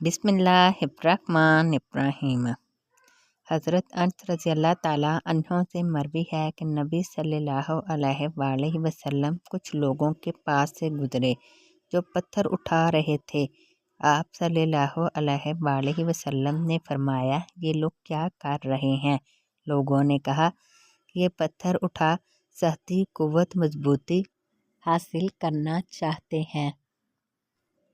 बिस्मिल्लाहिर्रहमानिर्रहीम। हज़रत अनस रज़ियल्लाहु ताला अन्हो से मरवी है कि नबी सल्लल्लाहु अलैहि वसल्लम कुछ लोगों के पास से गुजरे जो पत्थर उठा रहे थे। आप सल्लल्लाहु अलैहि वसल्लम ने फरमाया, ये लोग क्या कर रहे हैं? लोगों ने कहा, ये पत्थर उठा सख्ती कुव्वत मजबूती हासिल करना चाहते हैं।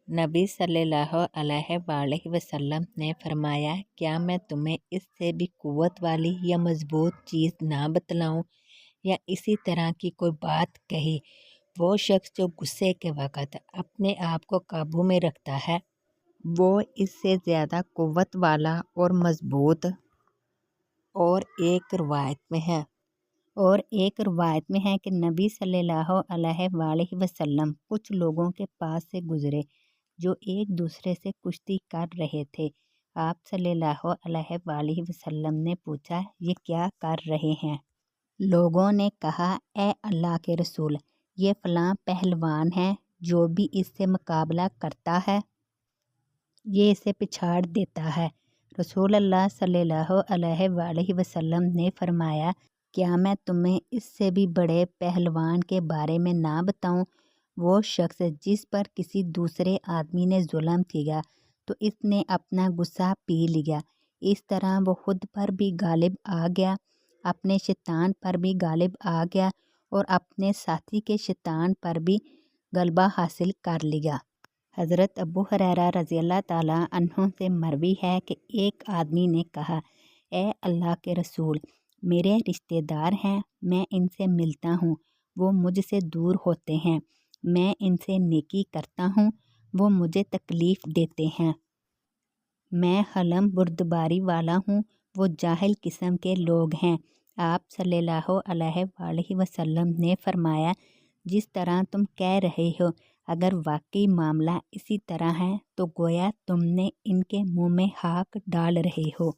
नबी सल्लल्लाहु अलैहि वसल्लम ने फरमाया, क्या मैं तुम्हें इससे भी कुव्वत वाली या मजबूत चीज़ ना बतलाऊं? या इसी तरह की कोई बात कही। वो शख्स जो गुस्से के वक़्त अपने आप को काबू में रखता है, वो इससे ज़्यादा कुव्वत वाला और मजबूत। और एक रवायत में है कि नबी सल्लल्लाहु अलैहि वसल्लम कुछ लोगों के पास से गुजरे जो एक दूसरे से कुश्ती कर रहे थे। आप सल्लल्लाहु अलैहि वसल्लम ने पूछा, ये क्या कर रहे हैं? लोगों ने कहा, ए अल्लाह के रसूल, ये फ़लाँ पहलवान है, जो भी इससे मुकाबला करता है ये इसे पिछाड़ देता है। रसूल अल्लाह सल्लल्लाहु अलैहि वसल्लम ने फरमाया, क्या मैं तुम्हें इससे भी बड़े पहलवान के बारे में ना बताऊं? वो शख्स जिस पर किसी दूसरे आदमी ने जुल्म किया तो इसने अपना गुस्सा पी लिया। इस तरह वो खुद पर भी गालिब आ गया, अपने शैतान पर भी गालिब आ गया और अपने साथी के शैतान पर भी गलबा हासिल कर लिया। हज़रत अबू हुरैरा रज़ियल्लाहु ताला अन्हु से मरवी है कि एक आदमी ने कहा, ए अल्लाह के रसूल, मेरे रिश्तेदार हैं, मैं इनसे मिलता हूँ, वो मुझसे दूर होते हैं। मैं इनसे नेकी करता हूँ, वो मुझे तकलीफ़ देते हैं। मैं हलम बुर्दबारी वाला हूँ, वो जाहिल किस्म के लोग हैं। आप सल्लल्लाहु अलैहि वसल्लम ने फरमाया, जिस तरह तुम कह रहे हो, अगर वाकई मामला इसी तरह है तो गोया तुमने इनके मुंह में हाक डाल रहे हो।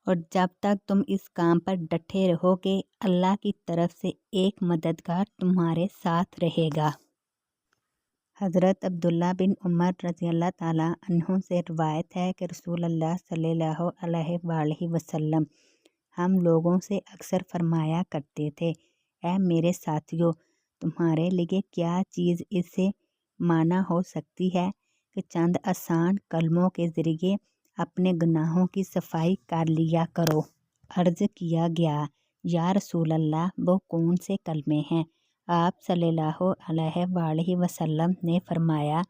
और जब तक तुम इस काम पर डटे रहोगे, अल्लाह की तरफ से एक मददगार तुम्हारे साथ रहेगा। हज़रत अब्दुल्ला बिन उमर रज़ियल्लाहु ताला अन्हु से रवायत है कि रसूल अल्लाह सल्लल्लाहु अलैहि वसल्लम हम लोगों से अक्सर फरमाया करते थे, ऐ मेरे साथियों, तुम्हारे लिए क्या चीज़ इससे माना हो सकती है कि चंद आसान कलमों के ज़रिए अपने गुनाहों की सफाई कर लिया करो। अर्ज़ किया गया, या रसूल अल्लाह, वो कौन से कलमे हैं? आप सल्लल्लाहु अलैहि वसल्लम ने फरमाया,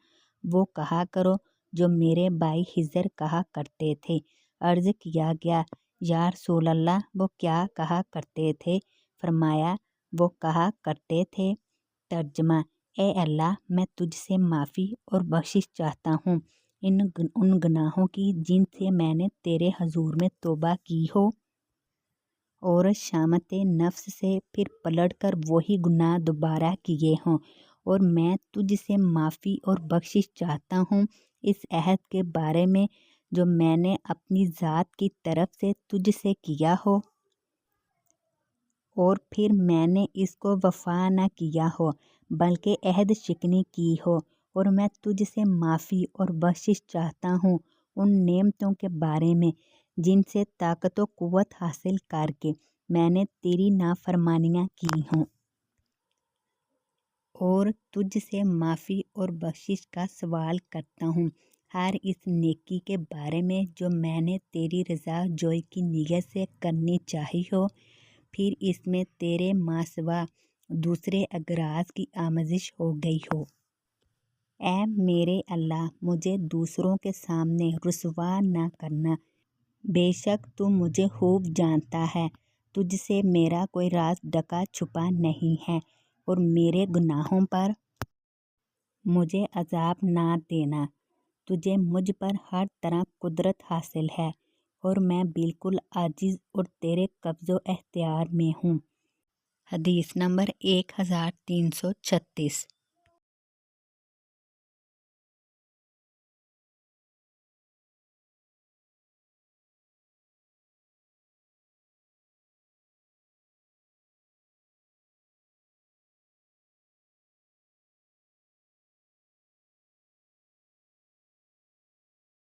वो कहा करो जो मेरे भाई हिजर कहा करते थे। अर्ज़ किया गया, या रसूल अल्लाह, वो क्या कहा करते थे? फरमाया, वो कहा करते थे। तर्जमा, ए अल्लाह, मैं तुझसे माफ़ी और बख्शिश चाहता हूँ उन गुनाहों की जिनसे मैंने तेरे हजूर में तौबा की हो और शामत नफ्स से फिर पलटकर वही गुनाह दोबारा किए हों, और मैं तुझसे माफ़ी और बख्शिश चाहता हूँ इस अहद के बारे में जो मैंने अपनी ज़ात की तरफ से तुझसे किया हो और फिर मैंने इसको वफ़ा न किया हो बल्कि अहद शिकनी की हो, और मैं तुझसे माफ़ी और बख्शिश चाहता हूँ उन नेमतों के बारे में जिनसे ताकत व कुव्वत हासिल करके मैंने तेरी नाफरमानियाँ की हों, और तुझसे माफ़ी और बख्शिश का सवाल करता हूँ हर इस नेकी के बारे में जो मैंने तेरी रज़ा जोई की नीयत से करनी चाहिए हो, फिर इसमें तेरे मासवा दूसरे अगराज की आमजिश हो गई हो। ऐ मेरे अल्लाह, मुझे दूसरों के सामने रुसवा न करना। बेशक तू मुझे खूब जानता है, तुझसे मेरा कोई राज ढका छुपा नहीं है, और मेरे गुनाहों पर मुझे अजाब ना देना। तुझे मुझ पर हर तरह कुदरत हासिल है, और मैं बिल्कुल आजिज़ और तेरे कब्ज़ो एख्तियार में हूँ। हदीस नंबर 1336।